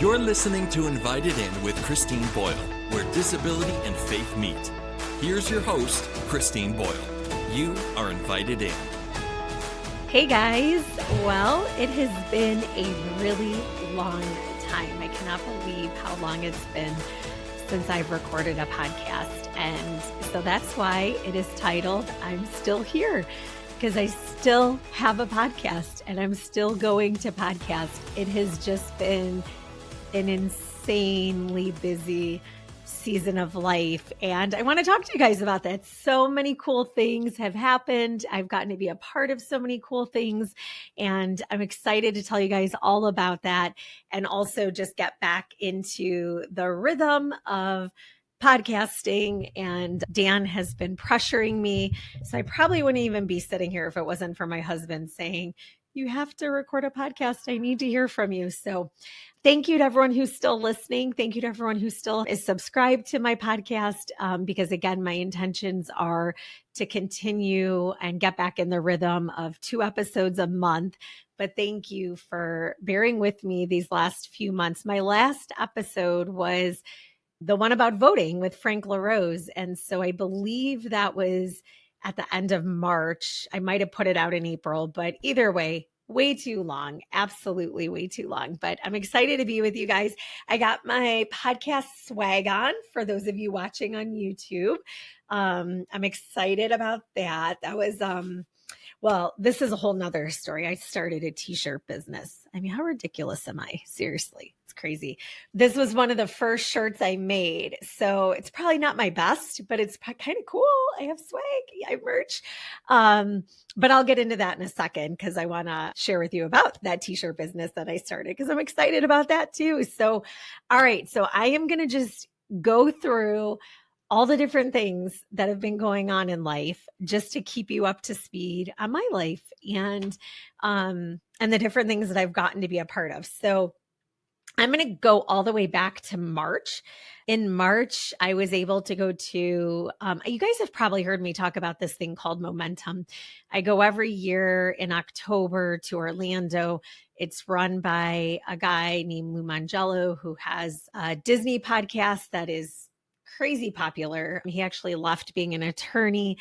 You're listening to Invited In with Christine Boyle, where disability and faith meet. Here's your host, Christine Boyle. You are invited in. Hey guys, well, it has been a really long time. I cannot believe how long it's been since I've recorded a podcast. And so that's why it is titled, I'm Still Here, because I still have a podcast and I'm still going to podcast. It has just been an insanely busy season of life. And I want to talk to you guys about that. So many cool things have happened. I've gotten to be a part of so many cool things. And I'm excited to tell you guys all about that and also just get back into the rhythm of podcasting. And Dan has been pressuring me. So I probably wouldn't even be sitting here if it wasn't for my husband saying, you have to record a podcast. I need to hear from you. So thank you to everyone who's still listening. Thank you to everyone who still is subscribed to my podcast. Because again, my intentions are to continue and get back in the rhythm of 2 episodes a month. But thank you for bearing with me these last few months. My last episode was the one about voting with Frank LaRose. And so I believe that was at the end of March. I might have put it out in April, but either way, way too long. Absolutely way too long. But I'm excited to be with you guys. I got my podcast swag on for those of you watching on YouTube. I'm excited about that. That was, well, this is a whole nother story. I started a t-shirt business. I mean, how ridiculous am I? Seriously, it's crazy. This was one of the first shirts I made. So it's probably not my best, but it's kind of cool. I have swag, I have merch. But I'll get into that in a second because I want to share with you about that t-shirt business that I started because I'm excited about that too. So, all right. So I am going to just go through all the different things that have been going on in life just to keep you up to speed on my life and the different things that I've gotten to be a part of. So I'm going to go all the way back to March. In March, I was able to go to, you guys have probably heard me talk about this thing called Momentum. I go every year in October to Orlando. It's run by a guy named Lou Mangello who has a Disney podcast that is crazy popular. He actually left being an attorney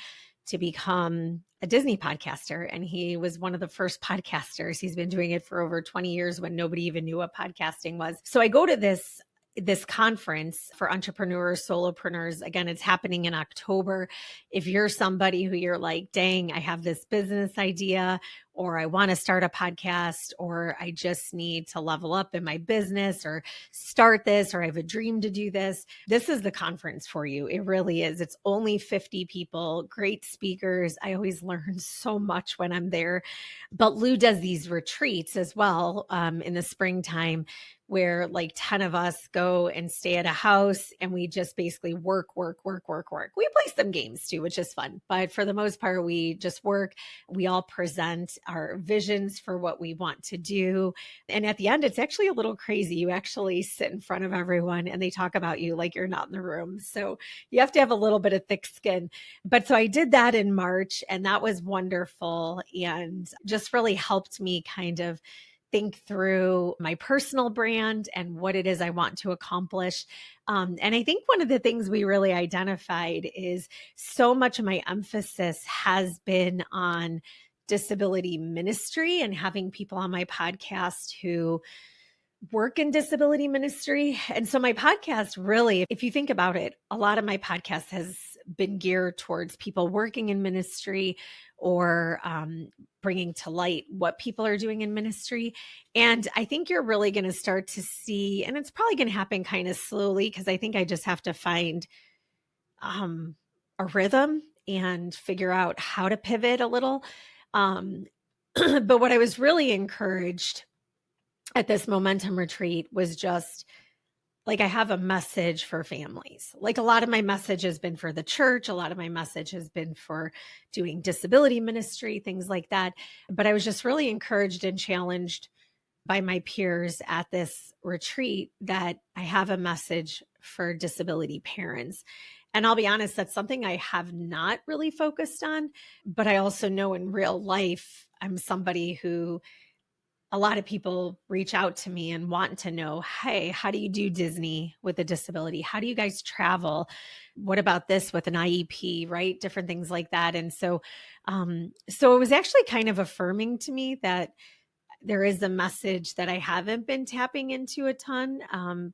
to become a Disney podcaster. And he was one of the first podcasters. He's been doing it for over 20 years when nobody even knew what podcasting was. So I go to this conference for entrepreneurs, solopreneurs. Again, it's happening in October. If you're somebody who you're like, dang, I have this business idea, or I want to start a podcast, or I just need to level up in my business or start this, or I have a dream to do this. This is the conference for you. It really is. It's only 50 people, great speakers. I always learn so much when I'm there. But Lou does these retreats as well in the springtime where like 10 of us go and stay at a house and we just basically work. We play some games too, which is fun. But for the most part, we just work. We all present our visions for what we want to do. And at the end, it's actually a little crazy. You actually sit in front of everyone and they talk about you like you're not in the room. So you have to have a little bit of thick skin. But so I did that in March and that was wonderful and just really helped me kind of think through my personal brand and what it is I want to accomplish. And I think one of the things we really identified is so much of my emphasis has been on disability ministry and having people on my podcast who work in disability ministry. And so my podcast really, if you think about it, a lot of my podcast has been geared towards people working in ministry or bringing to light what people are doing in ministry. And I think you're really going to start to see, and it's probably going to happen kind of slowly because I think I just have to find a rhythm and figure out how to pivot a little. But what I was really encouraged at this Momentum retreat was just like, I have a message for families. Like a lot of my message has been for the church. A lot of my message has been for doing disability ministry, things like that. But I was just really encouraged and challenged by my peers at this retreat that I have a message for disability parents. And I'll be honest, that's something I have not really focused on, but I also know in real life, I'm somebody who a lot of people reach out to me and want to know, hey, how do you do Disney with a disability? How do you guys travel? What about this with an IEP, right? Different things like that. And so it was actually kind of affirming to me that there is a message that I haven't been tapping into a ton,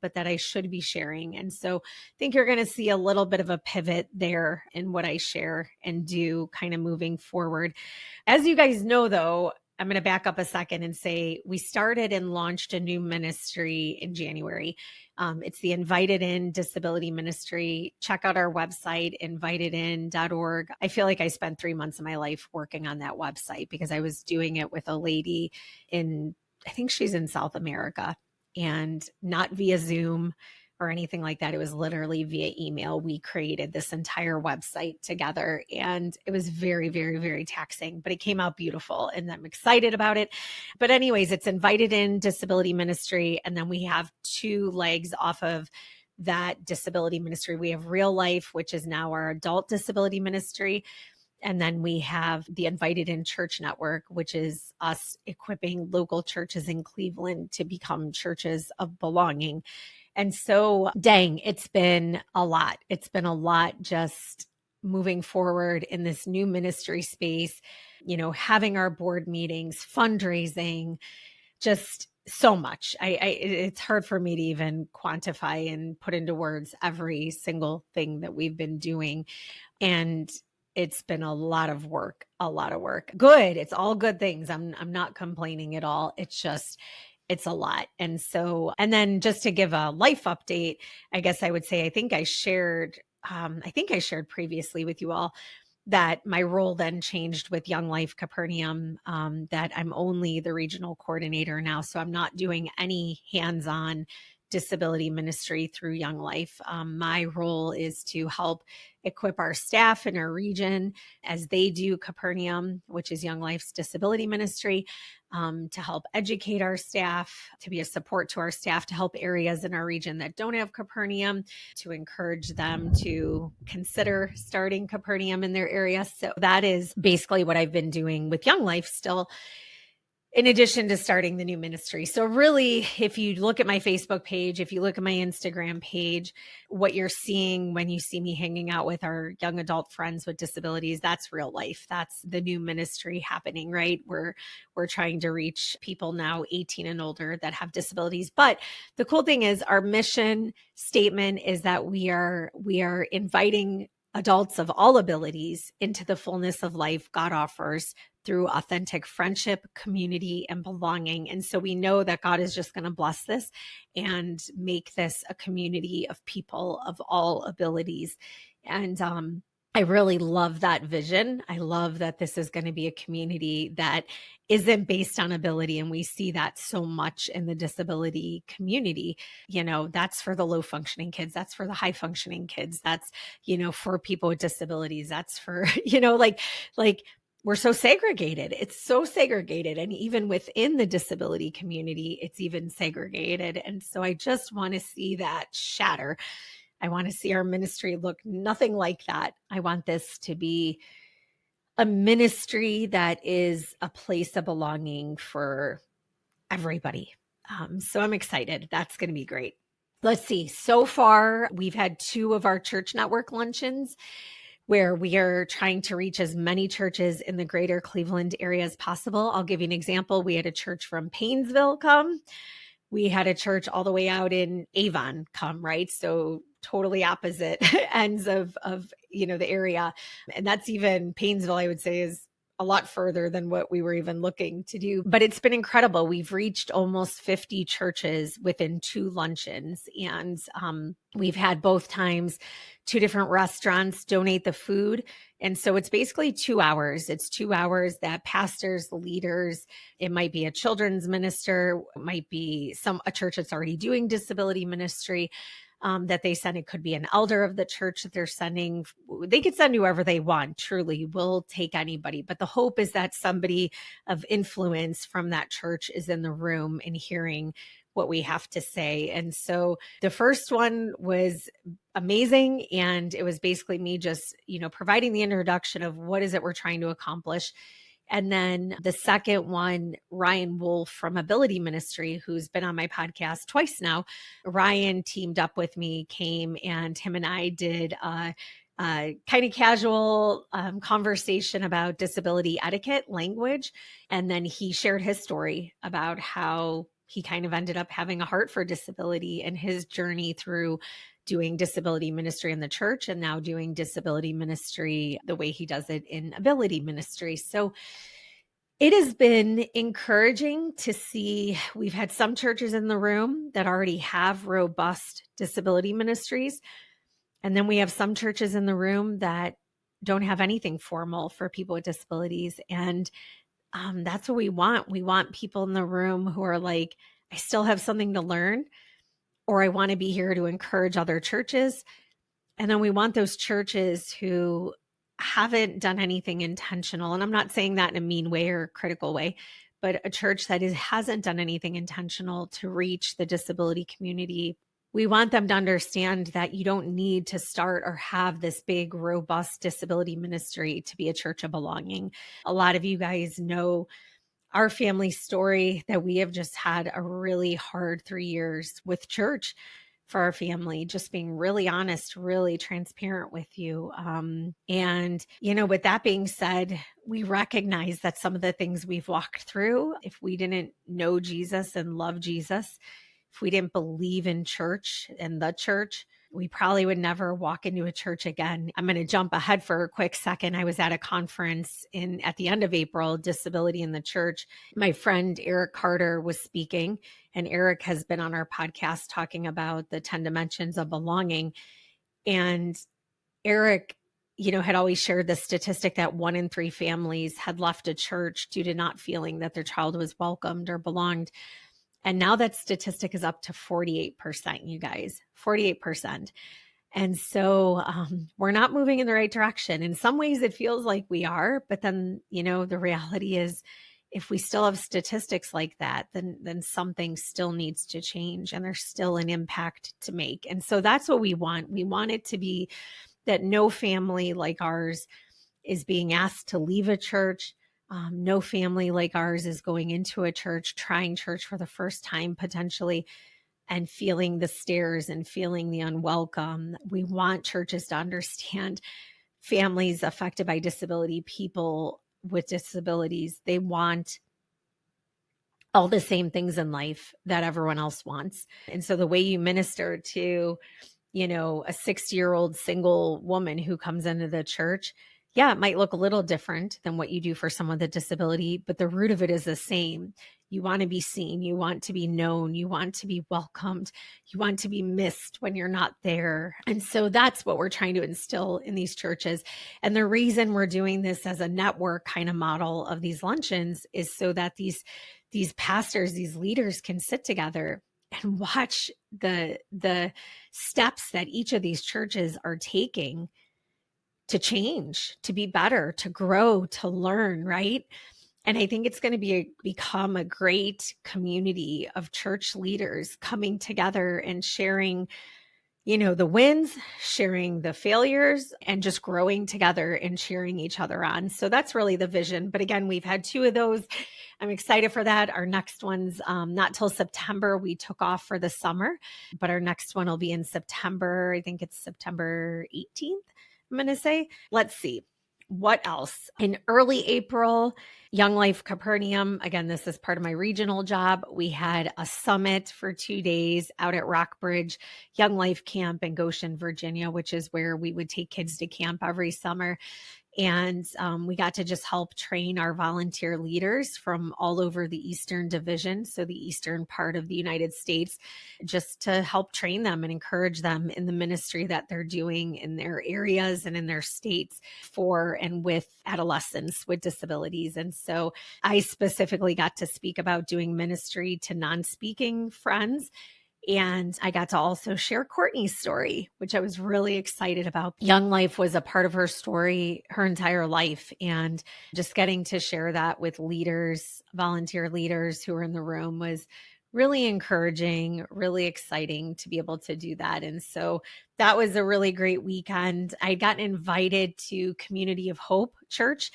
but that I should be sharing. And so I think you're going to see a little bit of a pivot there in what I share and do kind of moving forward. As you guys know, though, I'm going to back up a second and say we started and launched a new ministry in January. It's the Invited In Disability Ministry. Check out our website, invitedin.org. I feel like I spent 3 months of my life working on that website because I was doing it with a lady I think she's in South America, and not via Zoom or anything like that. It was literally via email. We created this entire website together, and it was very, very, very taxing, but it came out beautiful and I'm excited about it. But anyways, it's Invited In Disability Ministry. And then we have two legs off of that disability ministry. We have Real Life, which is now our adult disability ministry. And then we have the Invited In Church Network, which is us equipping local churches in Cleveland to become churches of belonging. And so, dang, it's been a lot. It's been a lot just moving forward in this new ministry space, having our board meetings, fundraising, just so much. It's hard for me to even quantify and put into words every single thing that we've been doing. And it's been a lot of work. Good. It's all good things. I'm not complaining at all. It's a lot. And then just to give a life update, I guess I would say, I think I shared previously with you all that my role then changed with Young Life Capernaum, that I'm only the regional coordinator now. So I'm not doing any hands-on disability ministry through Young Life. My role is to help equip our staff in our region as they do Capernaum, which is Young Life's disability ministry, to help educate our staff, to be a support to our staff, to help areas in our region that don't have Capernaum, to encourage them to consider starting Capernaum in their area. So that is basically what I've been doing with Young Life still, in addition to starting the new ministry. So really, if you look at my Facebook page, if you look at my Instagram page, what you're seeing when you see me hanging out with our young adult friends with disabilities, that's Real Life. That's the new ministry happening, right? We're trying to reach people now 18 and older that have disabilities. But the cool thing is our mission statement is that we are inviting adults of all abilities into the fullness of life God offers through authentic friendship, community, and belonging. And so we know that God is just going to bless this and make this a community of people of all abilities. And I really love that vision. I love that this is going to be a community that isn't based on ability. And we see that so much in the disability community. That's for the low functioning kids. That's for the high functioning kids. That's, for people with disabilities. That's for, like we're so segregated. It's so segregated. And even within the disability community, it's even segregated. And so I just want to see that shatter. I want to see our ministry look nothing like that. I want this to be a ministry that is a place of belonging for everybody. So I'm excited. That's going to be great. Let's see. So far, we've had 2 of our church network luncheons where we are trying to reach as many churches in the greater Cleveland area as possible. I'll give you an example. We had a church from Painesville come. We had a church all the way out in Avon come, right? So totally opposite ends of the area. And that's even Painesville, I would say, is a lot further than what we were even looking to do. But it's been incredible. We've reached almost 50 churches within 2 luncheons. And we've had both times 2 different restaurants donate the food. And so it's basically 2 hours. It's 2 hours that pastors, leaders, it might be a children's minister, it might be a church that's already doing disability ministry, that they send. It could be an elder of the church that they're sending. They could send whoever they want. Truly, we'll take anybody. But the hope is that somebody of influence from that church is in the room and hearing what we have to say. And so the first one was amazing. And it was basically me just, providing the introduction of what is it we're trying to accomplish And then the second one, Ryan Wolf from Ability Ministry, who's been on my podcast twice now. Ryan teamed up with me, came, and him and I did a kind of casual conversation about disability etiquette language. And then he shared his story about how he kind of ended up having a heart for disability and his journey through doing disability ministry in the church and now doing disability ministry the way he does it in ability ministry. So it has been encouraging to see. We've had some churches in the room that already have robust disability ministries. And then we have some churches in the room that don't have anything formal for people with disabilities. And that's what we want. We want people in the room who are like, I still have something to learn, or I want to be here to encourage other churches. And then we want those churches who haven't done anything intentional. And I'm not saying that in a mean way or critical way, but a church that hasn't done anything intentional to reach the disability community. We want them to understand that you don't need to start or have this big, robust disability ministry to be a church of belonging. A lot of you guys know our family story, that we have just had a really hard 3 years with church for our family, just being really honest, really transparent with you. And, with that being said, we recognize that some of the things we've walked through, if we didn't know Jesus and love Jesus, if we didn't believe in church and the church, we probably would never walk into a church again. I'm going to jump ahead for a quick second. I was at a conference at the end of April, Disability in the Church. My friend Eric Carter was speaking, and Eric has been on our podcast talking about the 10 dimensions of belonging. And Eric, had always shared the statistic that 1 in 3 families had left a church due to not feeling that their child was welcomed or belonged. And now that statistic is up to 48%, you guys, 48%. And so we're not moving in the right direction. In some ways, it feels like we are. But then, the reality is, if we still have statistics like that, then something still needs to change and there's still an impact to make. And so that's what we want. We want it to be that no family like ours is being asked to leave a church. No family like ours is going into a church, trying church for the first time potentially, and feeling the stares and feeling the unwelcome. We want churches to understand families affected by disability, people with disabilities, they want all the same things in life that everyone else wants. And so the way you minister to, a 60-year-old single woman who comes into the church, yeah, it might look a little different than what you do for someone with a disability, but the root of it is the same. You want to be seen. You want to be known. You want to be welcomed. You want to be missed when you're not there. And so that's what we're trying to instill in these churches. And the reason we're doing this as a network kind of model of these luncheons is so that these pastors, these leaders can sit together and watch the steps that each of these churches are taking to change, to be better, to grow, to learn, right? And I think it's going to become a great community of church leaders coming together and sharing, the wins, sharing the failures, and just growing together and cheering each other on. So that's really the vision. But again, we've had 2 of those. I'm excited for that. Our next one's not till September. We took off for the summer, but our next one will be in September. I think it's September 18th. I'm going to say, let's see. What else? In early April, Young Life Capernaum, again, this is part of my regional job. We had a summit for 2 days out at Rockbridge Young Life Camp in Goshen, Virginia, which is where we would take kids to camp every summer. And we got to just help train our volunteer leaders from all over the Eastern Division, so the eastern part of the United States, just to help train them and encourage them in the ministry that they're doing in their areas and in their states for and with adolescents with disabilities. And so I specifically got to speak about doing ministry to non-speaking friends. And I got to also share Courtney's story, which I was really excited about. Young Life was a part of her story her entire life. And just getting to share that with leaders, volunteer leaders who were in the room, was really encouraging, really exciting to be able to do that. And so that was a really great weekend. I got invited to Community of Hope Church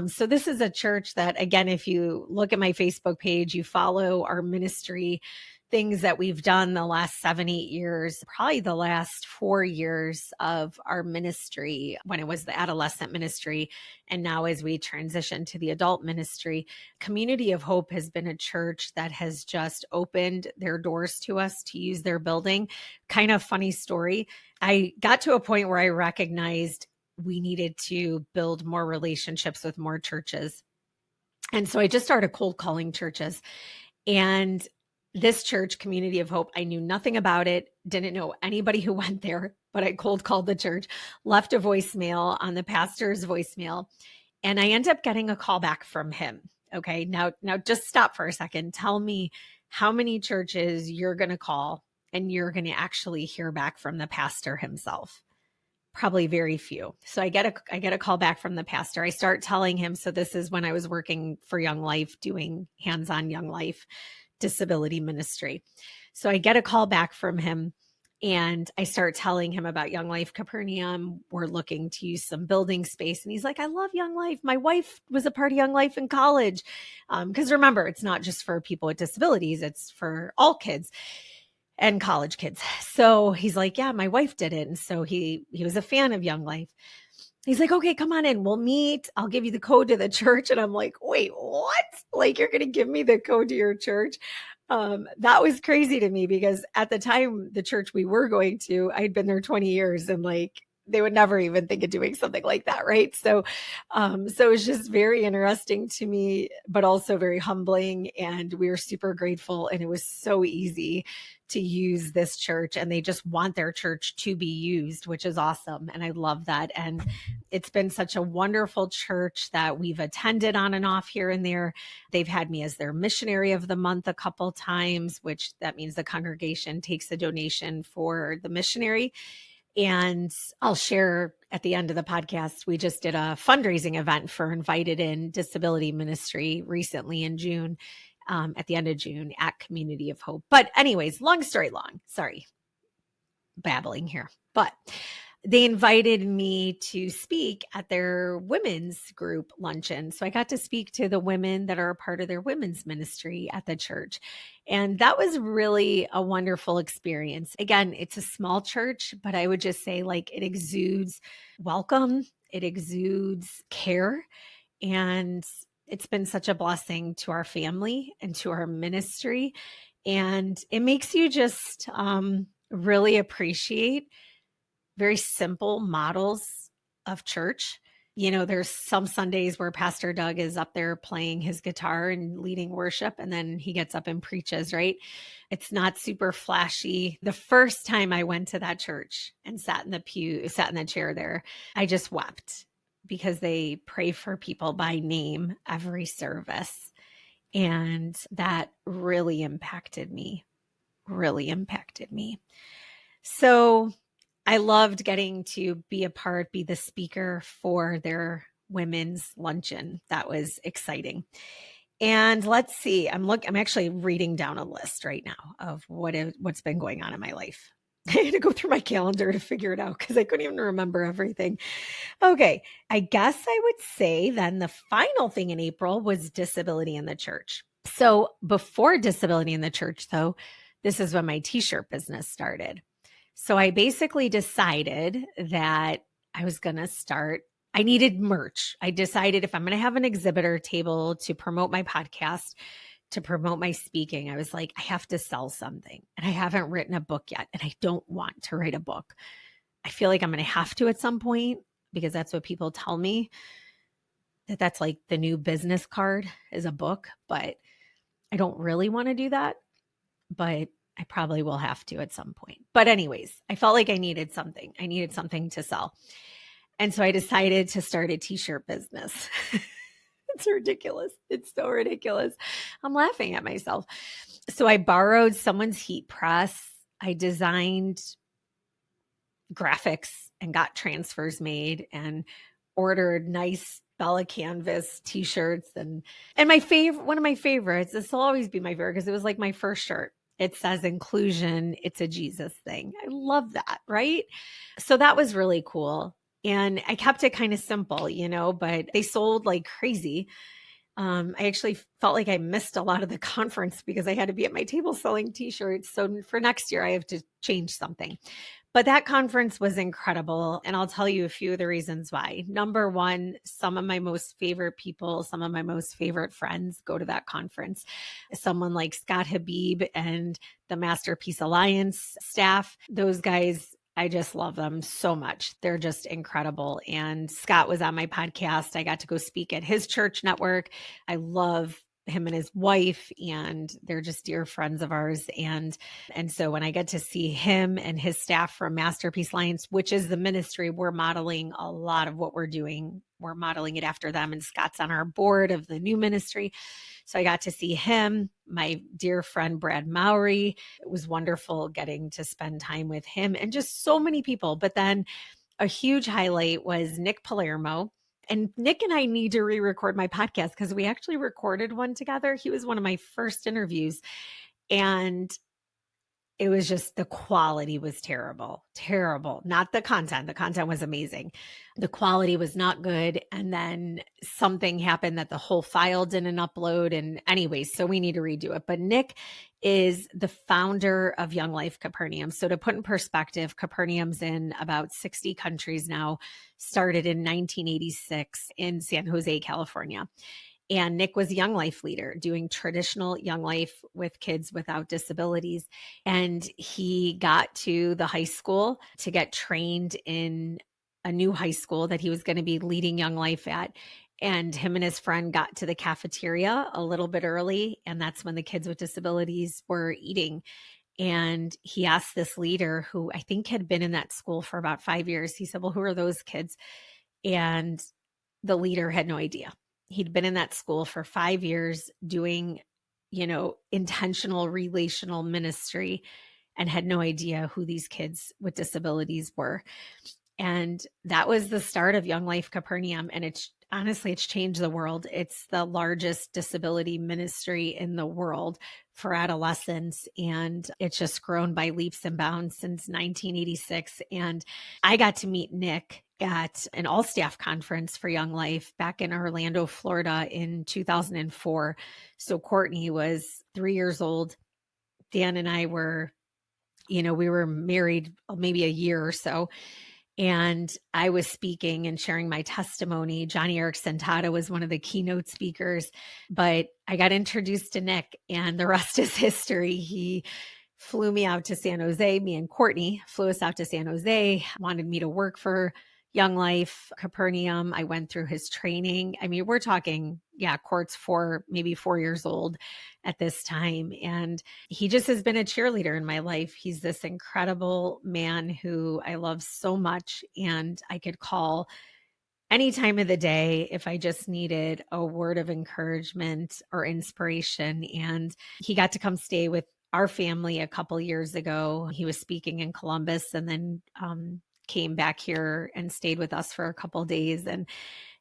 So this is a church that, again, if you look at my Facebook page, you follow our ministry, things that we've done the last 7, 8 years, probably the last 4 years of our ministry when it was the adolescent ministry. And now as we transition to the adult ministry, Community of Hope has been a church that has just opened their doors to us to use their building. Kind of funny story. I got to a point where I recognized we needed to build more relationships with more churches. And so I just started cold calling churches. And this church, Community of Hope, I knew nothing about it, didn't know anybody who went there, but I cold called the church, left a voicemail on the pastor's voicemail, and I ended up getting a call back from him. Okay, now just stop for a second. Tell me how many churches you're going to call and you're going to actually hear back from the pastor himself. Probably very few. So I get a call back from the pastor. I start telling him, so this is when I was working for Young Life, doing hands-on Young Life disability ministry. So I get a call back from him and I start telling him about Young Life Capernaum. We're looking to use some building space. And he's like, I love Young Life. My wife was a part of Young Life in college. Because remember, it's not just for people with disabilities, it's for all kids and college kids. So he's like, yeah, my wife did it. And so he was a fan of Young Life. He's like, okay, come on in. We'll meet. I'll give you the code to the church. And I'm like, wait, what? Like, you're going to give me the code to your church? That was crazy to me because at the time, the church we were going to, I'd been there 20 years and like, they would never even think of doing something like that. Right. So it was just very interesting to me, but also very humbling. And we were super grateful. And it was so easy to use this church, and they just want their church to be used, which is awesome. And I love that. And it's been such a wonderful church that we've attended on and off here and there. They've had me as their missionary of the month a couple times, which that means the congregation takes a donation for the missionary. And I'll share at the end of the podcast, we just did a fundraising event for Invited In Disability Ministry recently in June, at the end of June at Community of Hope. But anyways, long story long, sorry, babbling here. But they invited me to speak at their women's group luncheon. So I got to speak to the women that are a part of their women's ministry at the church. And that was really a wonderful experience. Again, it's a small church, but I would just say like it exudes welcome, it exudes care. And it's been such a blessing to our family and to our ministry. And it makes you just really appreciate very simple models of church. You know, there's some Sundays where Pastor Doug is up there playing his guitar and leading worship, and then he gets up and preaches, right? It's not super flashy. The first time I went to that church and sat in the chair there, I just wept because they pray for people by name every service. And that really impacted me, So I loved getting to be the speaker for their women's luncheon. That was exciting. And let's see, I'm actually reading down a list right now of what's been going on in my life. I had to go through my calendar to figure it out because I couldn't even remember everything. Okay, I guess I would say then the final thing in April was disability in the church. So before disability in the church, though, this is when my t-shirt business started. So I basically decided that I needed merch. I decided if I'm going to have an exhibitor table to promote my podcast, to promote my speaking, I was like, I have to sell something. And I haven't written a book yet. And I don't want to write a book. I feel like I'm going to have to at some point because that's what people tell me, that's like the new business card is a book. But I don't really want to do that. But I probably will have to at some point. But anyways, I felt like I needed something. I needed something to sell. And so I decided to start a t-shirt business. It's ridiculous. It's so ridiculous. I'm laughing at myself. So I borrowed someone's heat press. I designed graphics and got transfers made and ordered nice Bella canvas t-shirts and one of my favorites, this will always be my favorite because it was like my first shirt. It says inclusion. It's a Jesus thing. I love that. Right. So that was really cool. And I kept it kind of simple, but they sold like crazy. I actually felt like I missed a lot of the conference because I had to be at my table selling t-shirts. So for next year, I have to change something. But that conference was incredible. And I'll tell you a few of the reasons why. Number one, some of my most favorite people, some of my most favorite friends go to that conference. Someone like Scott Habib and the Masterpiece Alliance staff, those guys, I just love them so much. They're just incredible. And Scott was on my podcast. I got to go speak at his church network. I love him and his wife, and they're just dear friends of ours. And so when I get to see him and his staff from Masterpiece Alliance, which is the ministry, we're modeling a lot of what we're doing. We're modeling it after them. And Scott's on our board of the new ministry. So I got to see him, my dear friend Brad Mowry. It was wonderful getting to spend time with him and just so many people. But then a huge highlight was Nick Palermo. And Nick and I need to re-record my podcast because we actually recorded one together. He was one of my first interviews. And it was just the quality was terrible, terrible. Not the content. The content was amazing. The quality was not good. And then something happened that the whole file didn't upload. And anyways, so we need to redo it. But Nick is the founder of Young Life Capernaum. So to put in perspective, Capernaum's in about 60 countries now, started in 1986 in San Jose, California. And Nick was a Young Life leader doing traditional Young Life with kids without disabilities. And he got to the high school to get trained in a new high school that he was going to be leading Young Life at. And him and his friend got to the cafeteria a little bit early. And that's when the kids with disabilities were eating. And he asked this leader who I think had been in that school for about 5 years. He said, well, who are those kids? And the leader had no idea. He'd been in that school for 5 years doing, intentional relational ministry and had no idea who these kids with disabilities were. And that was the start of Young Life Capernaum. And it's changed the world. It's the largest disability ministry in the world for adolescents. And it's just grown by leaps and bounds since 1986. And I got to meet Nick at an all-staff conference for Young Life back in Orlando, Florida in 2004. So Courtney was 3 years old. Dan and I were, we were married maybe a year or so. And I was speaking and sharing my testimony. Johnny Eric Santata was one of the keynote speakers, but I got introduced to Nick and the rest is history. He flew me out to San Jose. Me and Courtney flew us out to San Jose, wanted me to work for Young Life Capernaum. I went through his training. I mean, we're talking, Court's maybe 4 years old at this time. And he just has been a cheerleader in my life. He's this incredible man who I love so much. And I could call any time of the day if I just needed a word of encouragement or inspiration. And he got to come stay with our family a couple years ago. He was speaking in Columbus and then came back here and stayed with us for a couple days. And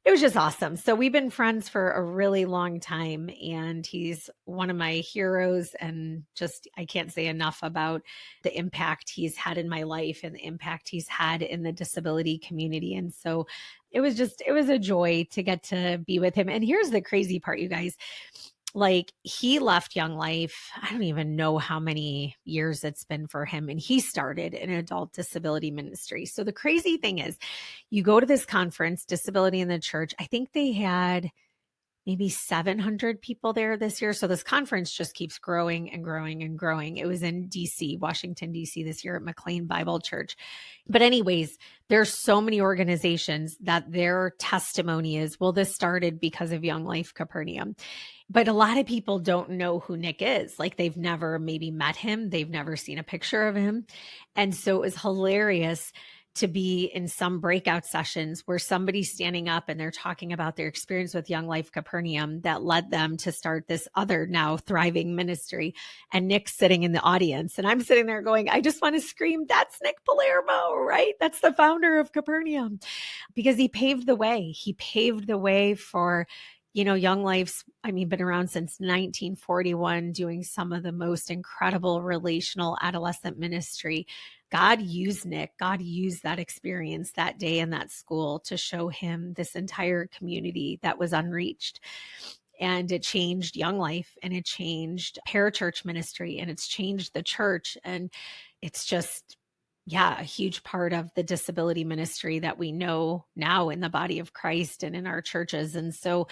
it was just awesome. So we've been friends for a really long time, and he's one of my heroes. And just, I can't say enough about the impact he's had in my life and the impact he's had in the disability community. And so it was a joy to get to be with him. And here's the crazy part, you guys. Like, he left Young Life, I don't even know how many years it's been for him. And he started an adult disability ministry. So the crazy thing is, you go to this conference, Disability in the Church. I think they had maybe 700 people there this year. So this conference just keeps growing and growing and growing. It was in DC, Washington, DC this year at McLean Bible Church. But anyways, there's so many organizations that their testimony is, well, this started because of Young Life Capernaum. But a lot of people don't know who Nick is. Like, they've never maybe met him. They've never seen a picture of him. And so it was hilarious to be in some breakout sessions where somebody's standing up and they're talking about their experience with Young Life Capernaum that led them to start this other now thriving ministry. And Nick's sitting in the audience. And I'm sitting there going, I just want to scream, that's Nick Palermo, right? That's the founder of Capernaum, because he paved the way. He paved the way for Young Life's, been around since 1941, doing some of the most incredible relational adolescent ministry. God used Nick. God used that experience that day in that school to show him this entire community that was unreached. And it changed Young Life, and it changed parachurch ministry, and it's changed the church. And it's just, a huge part of the disability ministry that we know now in the body of Christ and in our churches. And so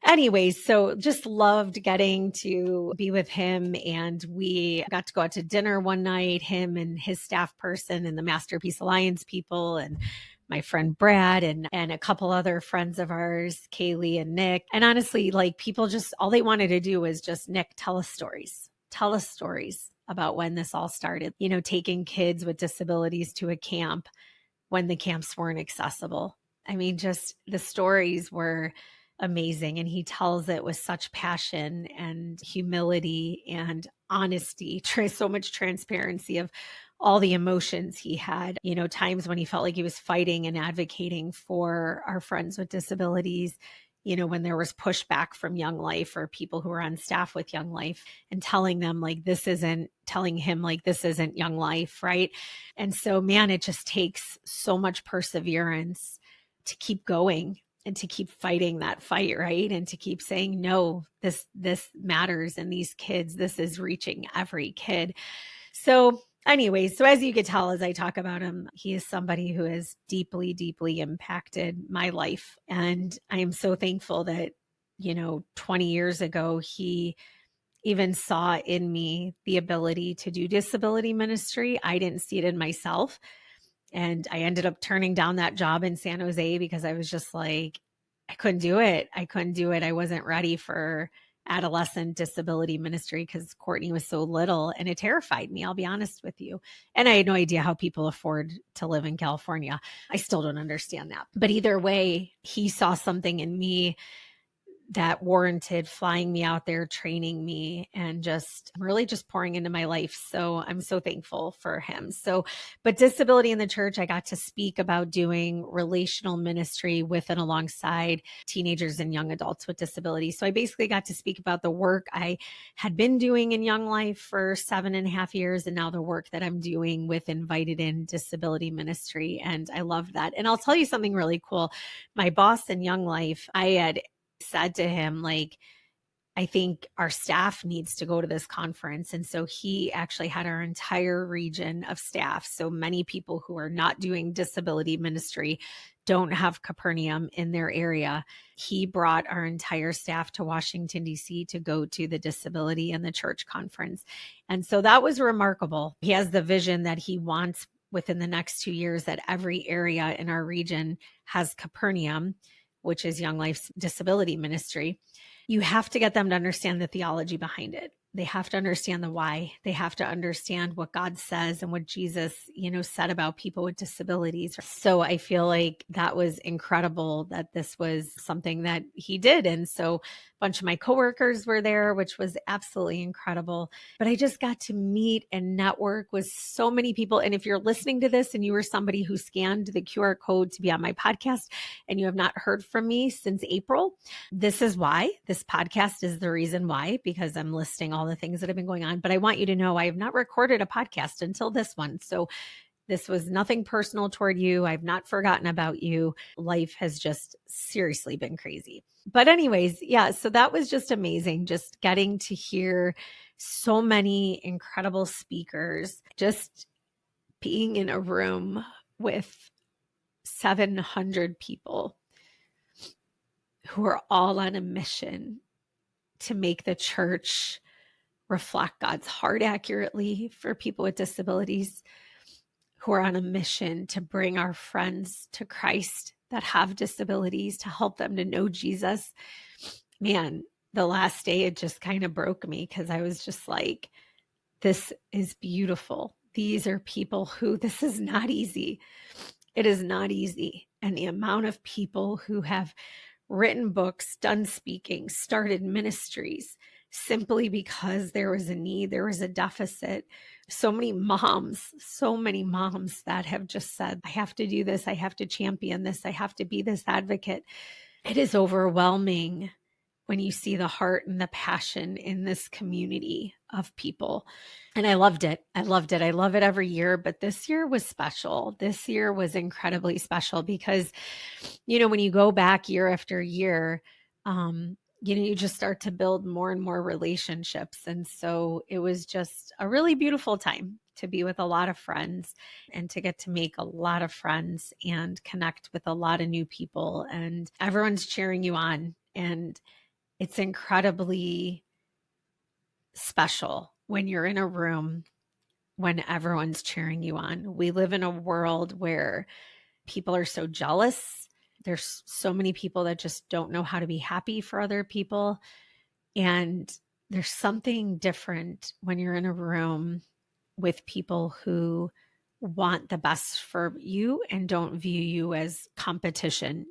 anyways, so just loved getting to be with him. And we got to go out to dinner one night, him and his staff person and the Masterpiece Alliance people, and my friend Brad and a couple other friends of ours, Kaylee and Nick. And honestly, like, people just, all they wanted to do was just, Nick, tell us stories about when this all started, taking kids with disabilities to a camp when the camps weren't accessible. Just the stories were amazing. And he tells it with such passion and humility and honesty, so much transparency of all the emotions he had, times when he felt like he was fighting and advocating for our friends with disabilities, when there was pushback from Young Life or people who were on staff with Young Life, and telling him like, this isn't Young Life, right? And so, man, it just takes so much perseverance to keep going and to keep fighting that fight, right? And to keep saying, no, this matters. And these kids, this is reaching every kid. So anyways, so as you could tell, as I talk about him, he is somebody who has deeply, deeply impacted my life. And I am so thankful that, 20 years ago, he even saw in me the ability to do disability ministry. I didn't see it in myself. And I ended up turning down that job in San Jose because I was just like, I couldn't do it. I wasn't ready for adolescent disability ministry because Courtney was so little, and it terrified me, I'll be honest with you. And I had no idea how people afford to live in California. I still don't understand that. But either way, he saw something in me that warranted flying me out there, training me, and just really just pouring into my life. So I'm so thankful for him. So, but disability in the church, I got to speak about doing relational ministry with and alongside teenagers and young adults with disabilities. So I basically got to speak about the work I had been doing in Young Life for 7.5 years, and now the work that I'm doing with Invited In Disability Ministry. And I love that. And I'll tell you something really cool. My boss in Young Life, I had said to him, like, I think our staff needs to go to this conference. And so he actually had our entire region of staff. So many people who are not doing disability ministry, don't have Capernaum in their area. He brought our entire staff to Washington, D.C. to go to the Disability and the Church Conference. And so that was remarkable. He has the vision that he wants within the next 2 years that every area in our region has Capernaum, which is Young Life's disability ministry. You have to get them to understand the theology behind it. They have to understand the why. They have to understand what God says and what Jesus, said about people with disabilities. So I feel like that was incredible that this was something that he did. And so a bunch of my coworkers were there, which was absolutely incredible. But I just got to meet and network with so many people. And if you're listening to this and you were somebody who scanned the QR code to be on my podcast and you have not heard from me since April, this is why. This podcast is the reason why, because I'm listing all the things that have been going on. But I want you to know I have not recorded a podcast until this one. So this was nothing personal toward you. I've not forgotten about you. Life has just seriously been crazy. But anyways, so that was just amazing. Just getting to hear so many incredible speakers, just being in a room with 700 people who are all on a mission to make the church reflect God's heart accurately for people with disabilities, who are on a mission to bring our friends to Christ that have disabilities, to help them to know Jesus. Man, the last day, it just kind of broke me because I was just like, this is beautiful. These are people who, this is not easy. It is not easy. And the amount of people who have written books, done speaking, started ministries simply because there was a need, there was a deficit. So many moms that have just said, I have to do this, I have to champion this, I have to be this advocate. It is overwhelming when you see the heart and the passion in this community of people. And I loved it. I loved it. I love it every year, but this year was special. This year was incredibly special because, when you go back year after year, you just start to build more and more relationships. And so it was just a really beautiful time to be with a lot of friends and to get to make a lot of friends and connect with a lot of new people. And everyone's cheering you on. And it's incredibly special when you're in a room when everyone's cheering you on. We live in a world where people are so jealous. There's so many people that just don't know how to be happy for other people. And there's something different when you're in a room with people who want the best for you and don't view you as competition.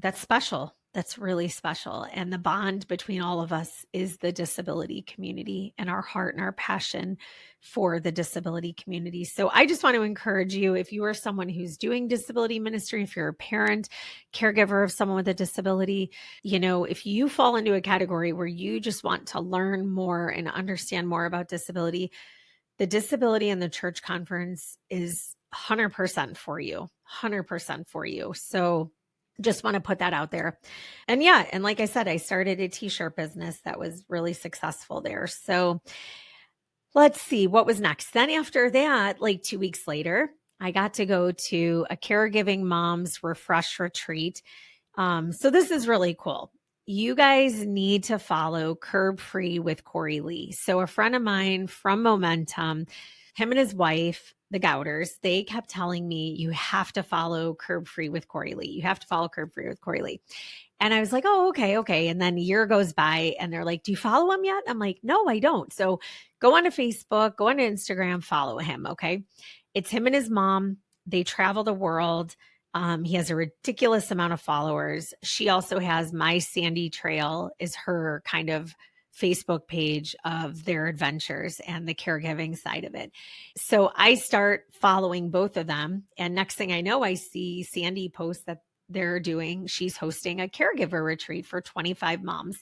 That's special. That's really special. And the bond between all of us is the disability community and our heart and our passion for the disability community. So I just want to encourage you, if you are someone who's doing disability ministry, if you're a parent, caregiver of someone with a disability, if you fall into a category where you just want to learn more and understand more about disability, the Disability in the Church Conference is 100% for you, 100% for you. So just want to put that out there. And like I said, I started a t-shirt business that was really successful there. So let's see what was next. Then after that, like 2 weeks later, I got to go to a caregiving moms refresh retreat. So this is really cool. You guys need to follow Curb Free with Corey Lee. So a friend of mine from Momentum, him and his wife, the Gouters, they kept telling me, you have to follow Curb Free with Corey Lee. You have to follow Curb Free with Corey Lee. And I was like, oh, okay. And then a year goes by and they're like, do you follow him yet? I'm like, no, I don't. So go onto Facebook, go onto Instagram, follow him. Okay. It's him and his mom. They travel the world. He has a ridiculous amount of followers. She also has My Sandy Trail is her kind of Facebook page of their adventures and the caregiving side of it. So I start following both of them. And next thing I know, I see Sandy post that she's hosting a caregiver retreat for 25 moms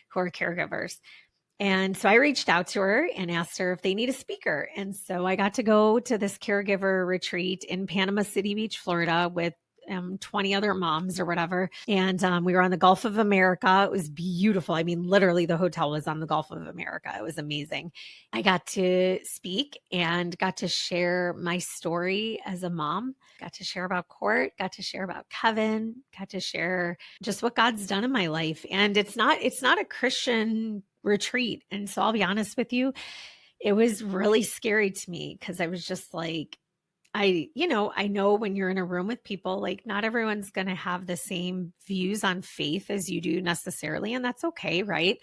who are caregivers. And so I reached out to her and asked her if they need a speaker. And so I got to go to this caregiver retreat in Panama City Beach, Florida with 20 other moms or whatever. And we were on the Gulf of America. It was beautiful. I mean, literally the hotel was on the Gulf of America. It was amazing. I got to speak and got to share my story as a mom, got to share about Court, got to share about Kevin, got to share just what God's done in my life. And it's not a Christian retreat. And so I'll be honest with you, it was really scary to me because I was just like, I know when you're in a room with people, like not everyone's going to have the same views on faith as you do necessarily. And that's okay. Right.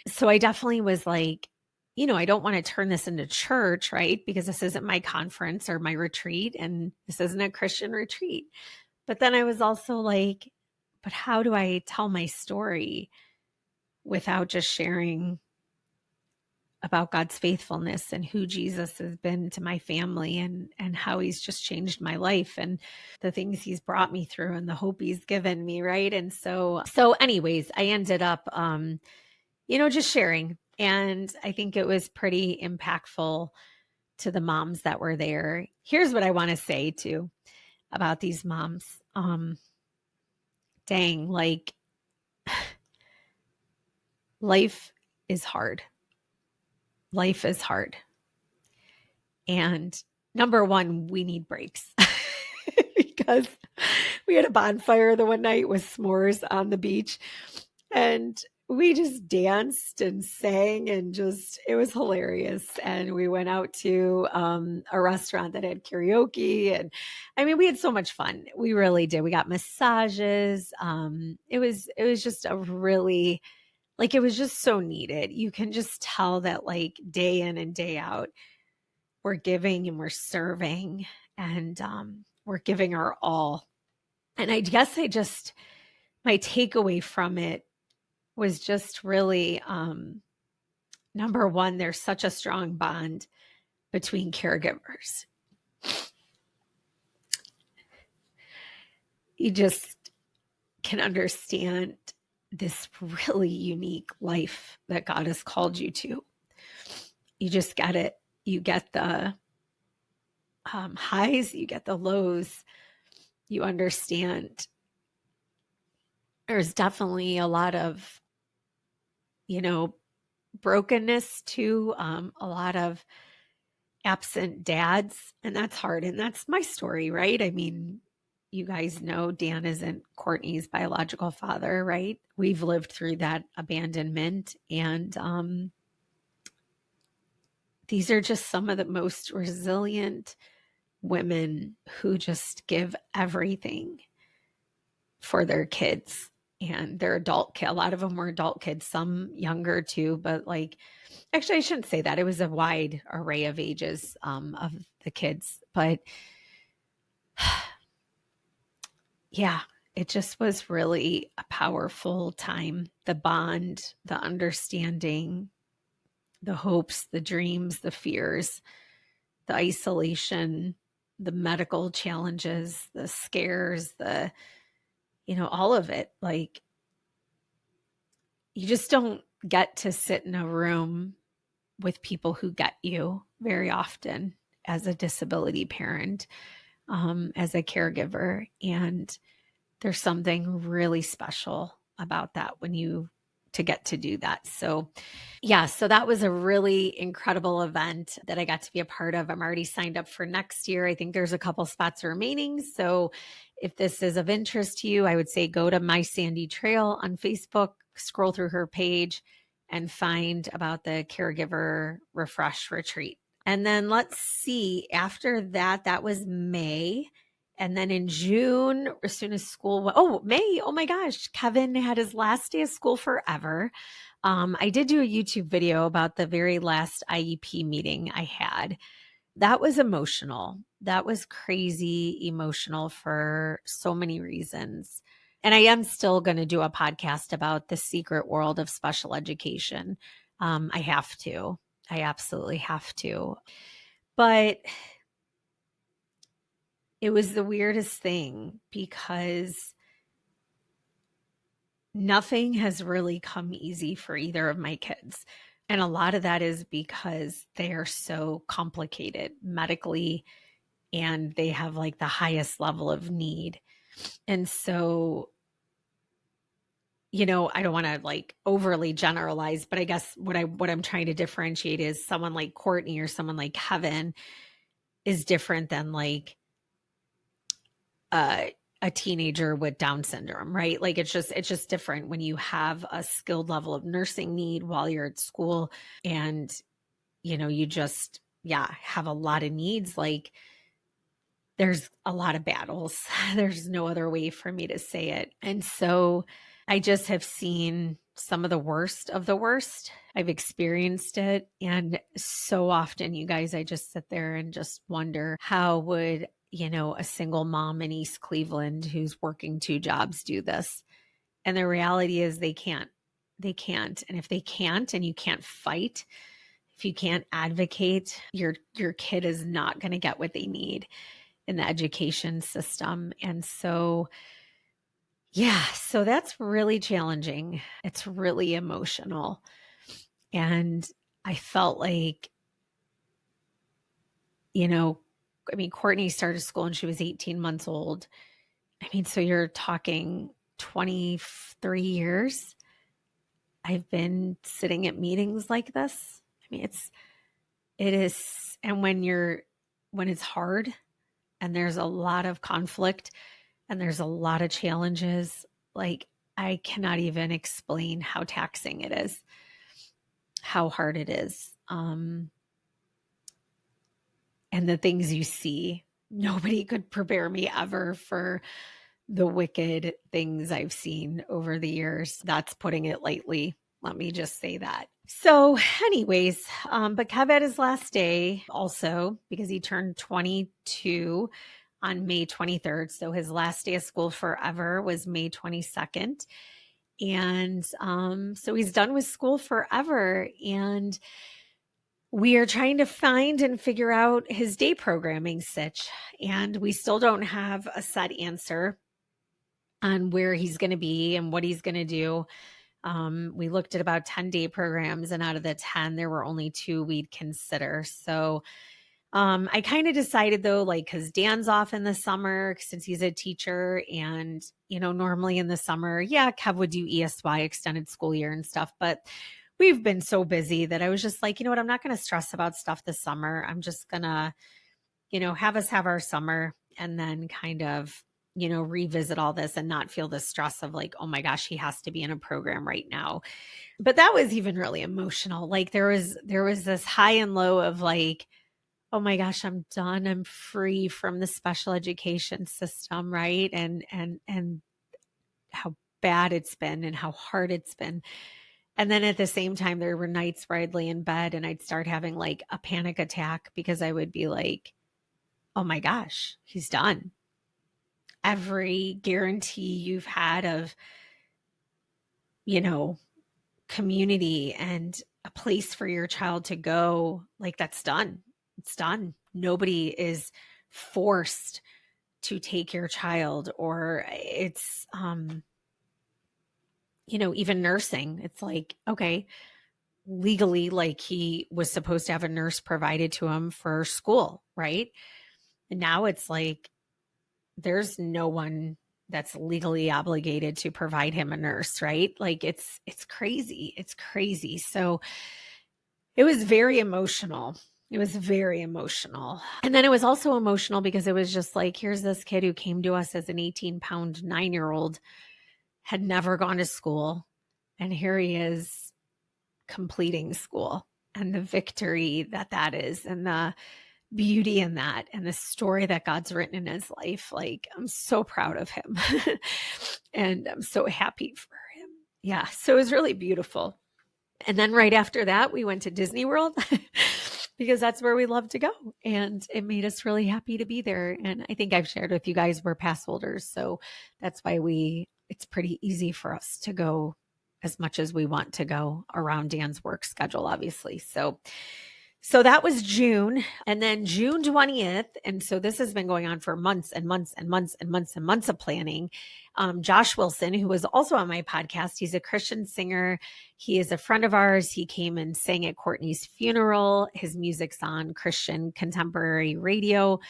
So I definitely was like, I don't want to turn this into church, right? Because this isn't my conference or my retreat and this isn't a Christian retreat. But then I was also like, but how do I tell my story without just sharing about God's faithfulness and who Jesus has been to my family and how he's just changed my life and the things he's brought me through and the hope he's given me. Right. And so anyways, I ended up, just sharing. And I think it was pretty impactful to the moms that were there. Here's what I want to say too about these moms. Like life is hard. Life is hard. And number one, we need breaks because we had a bonfire the one night with s'mores on the beach and we just danced and sang and it was hilarious. And we went out to a restaurant that had karaoke. And I mean, we had so much fun. We really did. We got massages. It was just a really, it was just so needed. You can just tell that day in and day out, we're giving and we're serving and we're giving our all. And I guess my takeaway from it was just really, number one, there's such a strong bond between caregivers. You just can understand this really unique life that God has called you to. You just get it. You get the highs, you get the lows. You understand there's definitely a lot of, you know, brokenness too, a lot of absent dads, and that's hard. And that's my story, right? I mean, you guys know Dan isn't Courtney's biological father, right? We've lived through that abandonment, and these are just some of the most resilient women who just give everything for their kids and their adult kid. A lot of them were adult kids, some younger too, but like, actually, I shouldn't say that. It was a wide array of ages of the kids, but yeah, it just was really a powerful time. The bond, the understanding, the hopes, the dreams, the fears, the isolation, the medical challenges, the scares, all of it. Like, you just don't get to sit in a room with people who get you very often as a disability parent, as a caregiver. And there's something really special about that when you to get to do that. So yeah, so that was a really incredible event that I got to be a part of. I'm already signed up for next year. I think there's a couple spots remaining. So if this is of interest to you, I would say go to My Sandy Trail on Facebook, scroll through her page, and find about the Caregiver Refresh Retreat. And then let's see, after that, that was May. And then in June, as soon as school, May, oh my gosh, Kevin had his last day of school forever. I did do a YouTube video about the very last IEP meeting I had. That was emotional. That was crazy emotional for so many reasons. And I am still going to do a podcast about the secret world of special education. I have to. I absolutely have to. But it was the weirdest thing because nothing has really come easy for either of my kids. And a lot of that is because they are so complicated medically and they have like the highest level of need. And so, I don't want to like overly generalize, but I guess what I'm trying to differentiate is someone like Courtney or someone like Kevin is different than like a teenager with Down syndrome, right? Like it's just different when you have a skilled level of nursing need while you're at school and you just have a lot of needs. Like there's a lot of battles. There's no other way for me to say it. And so I just have seen some of the worst of the worst. I've experienced it. And so often, you guys, I just sit there and just wonder how would, a single mom in East Cleveland who's working two jobs do this? And the reality is they can't. They can't. And if they can't and you can't fight, if you can't advocate, your kid is not going to get what they need in the education system. And so, so that's really challenging. It's really emotional. And I felt like, Courtney started school when she was 18 months old. So you're talking 23 years. I've been sitting at meetings like this. It is, and when it's hard and there's a lot of conflict and there's a lot of challenges, like I cannot even explain how taxing it is, how hard it is. And the things you see, nobody could prepare me ever for the wicked things I've seen over the years. That's putting it lightly. Let me just say that. So anyways, but Kev had his last day also because he turned 22 on May 23rd. So his last day of school forever was May 22nd. And so he's done with school forever. And we are trying to find and figure out his day programming sitch. And we still don't have a set answer. on where he's going to be and what he's going to do. We looked at about 10-day programs, and out of the 10, there were only 2 we'd consider. So I kind of decided though, like, because Dan's off in the summer since he's a teacher, and normally in the summer, yeah, Kev would do ESY, extended school year and stuff, but we've been so busy that I was just like, you know what, I'm not going to stress about stuff this summer. I'm just gonna, have us have our summer and then kind of, revisit all this and not feel the stress of like, oh my gosh, he has to be in a program right now. But that was even really emotional. Like there was this high and low of like, oh my gosh, I'm done. I'm free from the special education system, right? And how bad it's been and how hard it's been. And then at the same time, there were nights where I'd lay in bed and I'd start having like a panic attack because I would be like, oh my gosh, he's done. Every guarantee you've had of, community and a place for your child to go, like that's done. It's done. Nobody is forced to take your child, or it's, even nursing. It's like, okay, legally, like he was supposed to have a nurse provided to him for school, right? And now it's like, there's no one that's legally obligated to provide him a nurse, right? Like it's crazy. It's crazy. So it was very emotional. It was very emotional. And then it was also emotional because it was just like, here's this kid who came to us as an 18-pound 9-year-old, had never gone to school. And here he is completing school, and the victory that is, and the beauty in that, and the story that God's written in his life. Like, I'm so proud of him and I'm so happy for him. Yeah. So it was really beautiful. And then right after that, we went to Disney World because that's where we love to go. And it made us really happy to be there. And I think I've shared with you guys, we're pass holders. So that's why it's pretty easy for us to go as much as we want to go around Dan's work schedule, obviously. So that was June, and then June 20th. And so this has been going on for months and months and months and months and months of planning. Josh Wilson, who was also on my podcast, he's a Christian singer. He is a friend of ours. He came and sang at Courtney's funeral. His music's on Christian contemporary radio.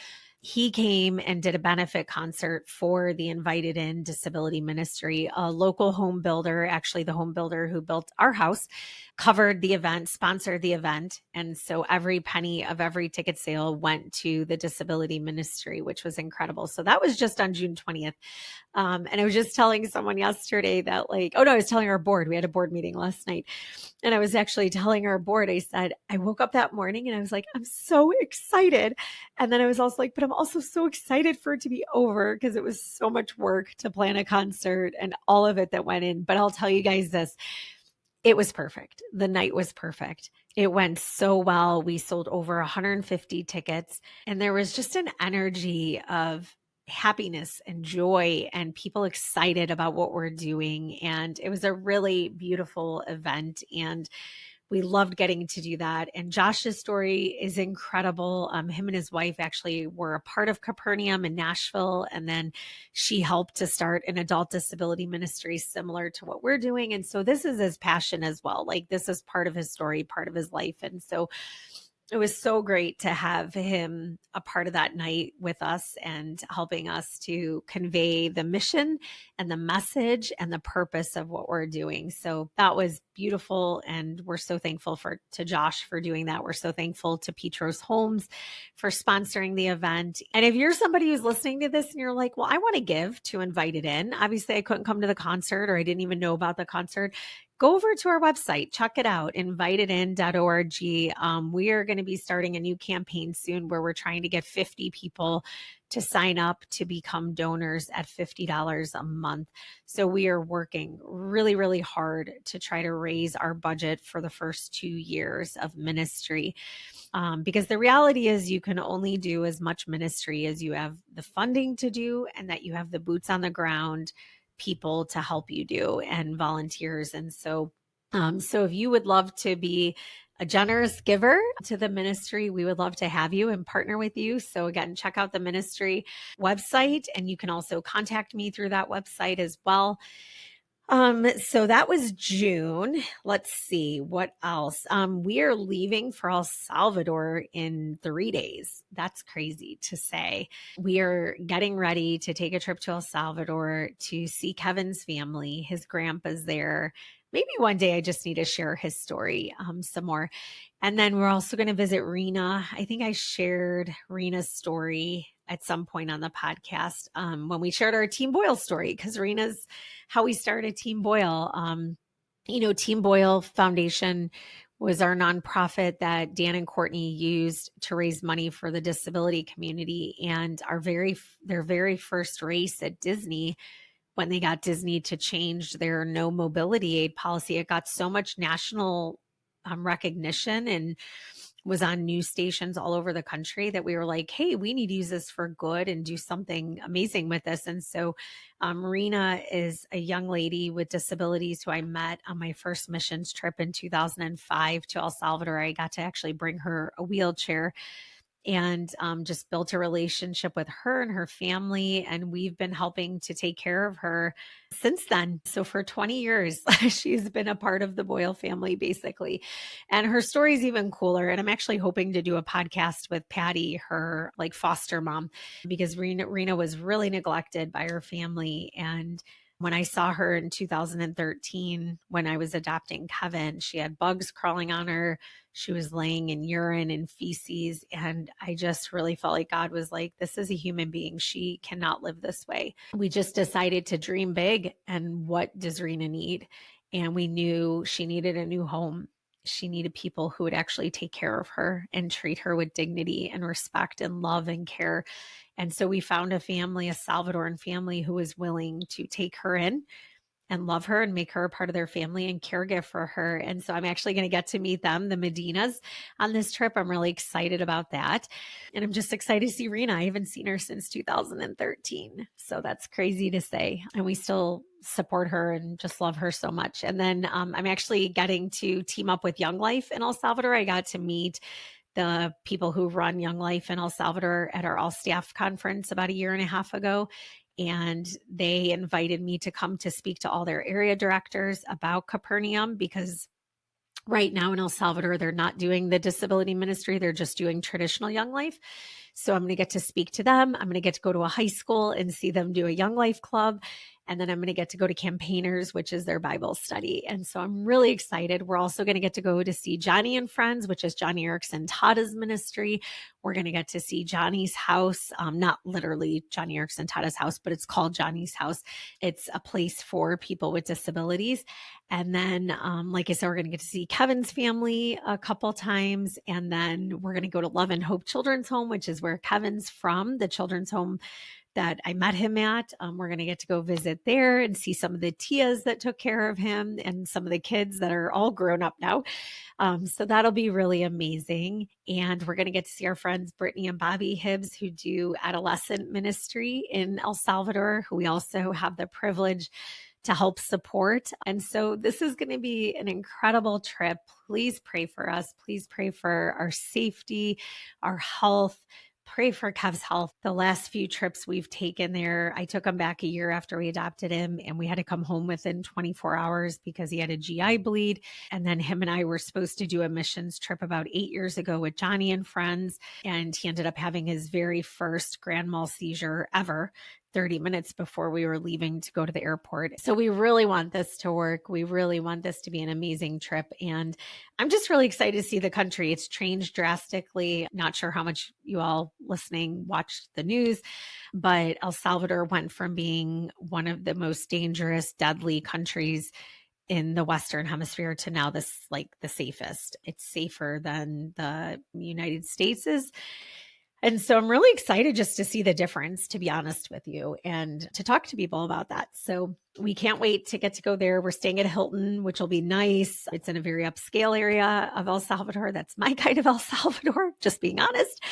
He came and did a benefit concert for the Invited In Disability Ministry. A local home builder, actually the home builder who built our house, covered the event, sponsored the event. And so every penny of every ticket sale went to the disability ministry, which was incredible. So that was just on June 20th. And I was just telling someone yesterday that I was telling our board, we had a board meeting last night. And I was actually telling our board, I said, I woke up that morning and I was like, I'm so excited. And then I was also like, but I'm also so excited for it to be over because it was so much work to plan a concert and all of it that went in. But I'll tell you guys this, it was perfect. The night was perfect. It went so well. We sold over 150 tickets, and there was just an energy of happiness and joy and people excited about what we're doing. And it was a really beautiful event. And we loved getting to do that. And Josh's story is incredible. Him and his wife actually were a part of Capernaum in Nashville. And then she helped to start an adult disability ministry similar to what we're doing. And so this is his passion as well. Like, this is part of his story, part of his life. And so it was so great to have him a part of that night with us and helping us to convey the mission and the message and the purpose of what we're doing. So that was beautiful. And we're so thankful to Josh for doing that. We're so thankful to Petros Homes for sponsoring the event. And if you're somebody who's listening to this and you're like, well, I want to give to Invited In. Obviously, I couldn't come to the concert, or I didn't even know about the concert. Go over to our website, check it out, invitedin.org. We are going to be starting a new campaign soon where we're trying to get 50 people to sign up to become donors at $50 a month. So we are working really, really hard to try to raise our budget for the first 2 years of ministry. Because the reality is you can only do as much ministry as you have the funding to do, and that you have the boots on the ground people to help you do, and volunteers. And so if you would love to be a generous giver to the ministry, we would love to have you and partner with you. So again, check out the ministry website, and you can also contact me through that website as well. So that was June. Let's see what else. We are leaving for El Salvador in 3 days. That's crazy to say. We are getting ready to take a trip to El Salvador to see Kevin's family. His grandpa's there. Maybe one day I just need to share his story some more. And then we're also going to visit Rena. I think I shared Rena's story at some point on the podcast when we shared our Team Boyle story, because Rena's how we started Team Boyle. Team Boyle Foundation was our nonprofit that Dan and Courtney used to raise money for the disability community. And their very first race at Disney, when they got Disney to change their no mobility aid policy, it got so much national recognition and was on news stations all over the country that we were like, hey, we need to use this for good and do something amazing with this. And so Marina is a young lady with disabilities who I met on my first missions trip in 2005 to El Salvador. I got to actually bring her a wheelchair and just built a relationship with her and her family. And we've been helping to take care of her since then. So for 20 years, she's been a part of the Boyle family, basically. And her story is even cooler. And I'm actually hoping to do a podcast with Patty, her like foster mom, because Rena was really neglected by her family. And when I saw her in 2013, when I was adopting Kevin, she had bugs crawling on her. She was laying in urine and feces. And I just really felt like God was like, this is a human being. She cannot live this way. We just decided to dream big. And what does Rena need? And we knew she needed a new home. She needed people who would actually take care of her and treat her with dignity and respect and love and care. And so we found a family, a Salvadoran family, who was willing to take her in and love her and make her a part of their family and caregive for her. And so I'm actually going to get to meet them, the Medinas, on this trip. I'm really excited about that. And I'm just excited to see Rena. I haven't seen her since 2013. So that's crazy to say. And we still support her and just love her so much. And then I'm actually getting to team up with Young Life in El Salvador. I got to meet the people who run Young Life in El Salvador at our all staff conference about a year and a half ago. And they invited me to come to speak to all their area directors about Capernaum, because right now in El Salvador, they're not doing the disability ministry. They're just doing traditional Young Life. So I'm going to get to speak to them. I'm going to get to go to a high school and see them do a Young Life club. And then I'm going to get to go to Campaigners, which is their Bible study. And so I'm really excited. We're also going to get to go to see Johnny and Friends, which is Johnny Erickson Tada's ministry. We're going to get to see Johnny's house, not literally Johnny Erickson Tada's house, but it's called Johnny's house. It's a place for people with disabilities. And then, like I said, we're going to get to see Kevin's family a couple times. And then we're going to go to Love and Hope Children's Home, which is where Kevin's from, the children's home that I met him at. We're going to get to go visit there and see some of the tias that took care of him and some of the kids that are all grown up now. So that'll be really amazing. And we're going to get to see our friends, Brittany and Bobby Hibbs, who do adolescent ministry in El Salvador, who we also have the privilege to help support. And so this is going to be an incredible trip. Please pray for us. Please pray for our safety, our health. Pray for Kev's health. The last few trips we've taken there, I took him back a year after we adopted him, and we had to come home within 24 hours because he had a GI bleed. And then him and I were supposed to do a missions trip about 8 years ago with Johnny and Friends, and he ended up having his very first grand mal seizure ever 30 minutes before we were leaving to go to the airport. So we really want this to work. We really want this to be an amazing trip. And I'm just really excited to see the country. It's changed drastically. Not sure how much you all listening watched the news, but El Salvador went from being one of the most dangerous, deadly countries in the Western Hemisphere to now this like the safest. It's safer than the United States is. And so I'm really excited just to see the difference, to be honest with you, and to talk to people about that. So we can't wait to get to go there. We're staying at Hilton, which will be nice. It's in a very upscale area of El Salvador. That's my kind of El Salvador, just being honest.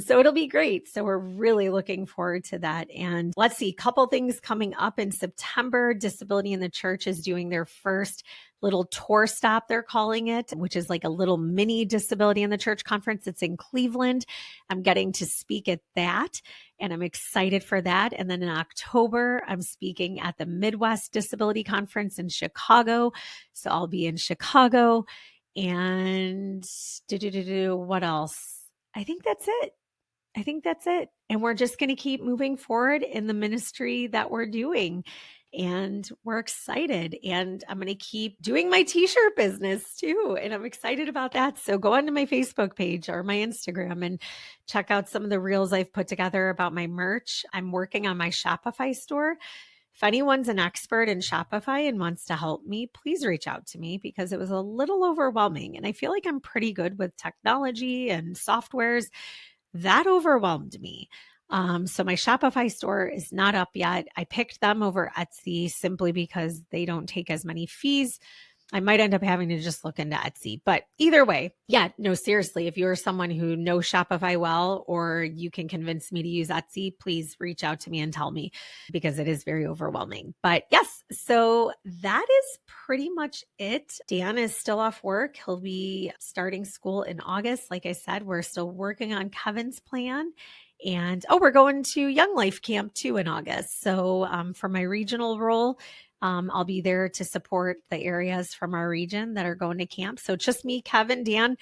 So it'll be great. So we're really looking forward to that. And let's see, a couple things coming up in September. Disability in the Church is doing their first little tour stop, they're calling it, which is like a little mini Disability in the Church conference. It's in Cleveland. I'm getting to speak at that, and I'm excited for that. And then in October, I'm speaking at the Midwest Disability Conference in Chicago. So I'll be in Chicago. And what else? I think that's it. And we're just going to keep moving forward in the ministry that we're doing. And we're excited. And I'm going to keep doing my t-shirt business too. And I'm excited about that. So go onto my Facebook page or my Instagram and check out some of the reels I've put together about my merch. I'm working on my Shopify store. If anyone's an expert in Shopify and wants to help me, please reach out to me because it was a little overwhelming. And I feel like I'm pretty good with technology and softwares. That overwhelmed me. So my Shopify store is not up yet. I picked them over Etsy simply because they don't take as many fees. I might end up having to just look into Etsy, but either way, yeah, no, seriously, if you're someone who knows Shopify well, or you can convince me to use Etsy, please reach out to me and tell me because it is very overwhelming. But yes, so that is pretty much it. Dan is still off work. He'll be starting school in August. Like I said, we're still working on Kevin's plan. And we're going to Young Life Camp too in August. So for my regional role, I'll be there to support the areas from our region that are going to camp. So it's just me, Kevin, Dan.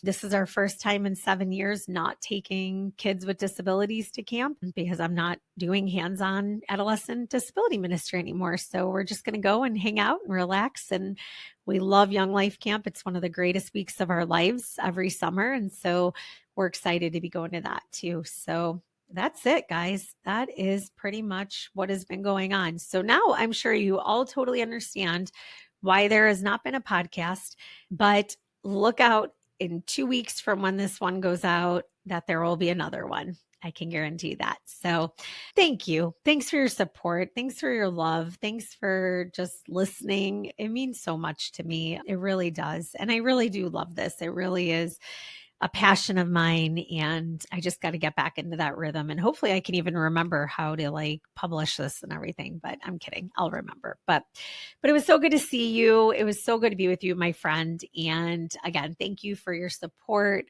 This is our first time in 7 years not taking kids with disabilities to camp because I'm not doing hands-on adolescent disability ministry anymore. So we're just going to go and hang out and relax. And we love Young Life Camp. It's one of the greatest weeks of our lives every summer. And so we're excited to be going to that too. So that's it, guys. That is pretty much what has been going on. So now I'm sure you all totally understand why there has not been a podcast, but look out in 2 weeks from when this one goes out that there will be another one. I can guarantee that. So thank you. Thanks for your support. Thanks for your love. Thanks for just listening. It means so much to me. It really does. And I really do love this. It really is a passion of mine, and I just got to get back into that rhythm. And hopefully I can even remember how to like publish this and everything, but I'm kidding. I'll remember. But it was so good to see you. It was so good to be with you, my friend. And again, thank you for your support,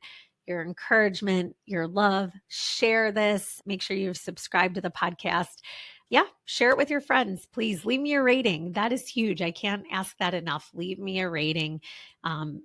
your encouragement, your love. Share this. Make sure you've subscribed to the podcast. Yeah, share it with your friends. Please leave me a rating. That is huge. I can't ask that enough. Leave me a rating.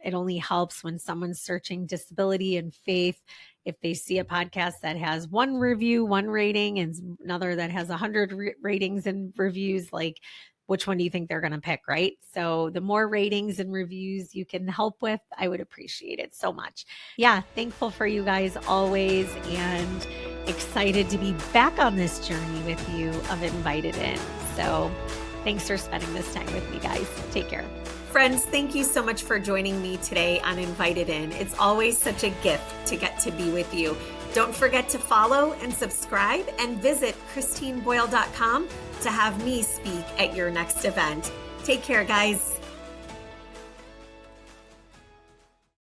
It only helps when someone's searching disability and faith. If they see a podcast that has one review, one rating, and another that has 100 ratings and reviews, like which one do you think they're going to pick, right? So the more ratings and reviews you can help with, I would appreciate it so much. Yeah, thankful for you guys always, and excited to be back on this journey with you of Invited In. So thanks for spending this time with me, guys. Take care. Friends, thank you so much for joining me today on Invited In. It's always such a gift to get to be with you. Don't forget to follow and subscribe, and visit ChristineBoyle.com to have me speak at your next event. Take care, guys.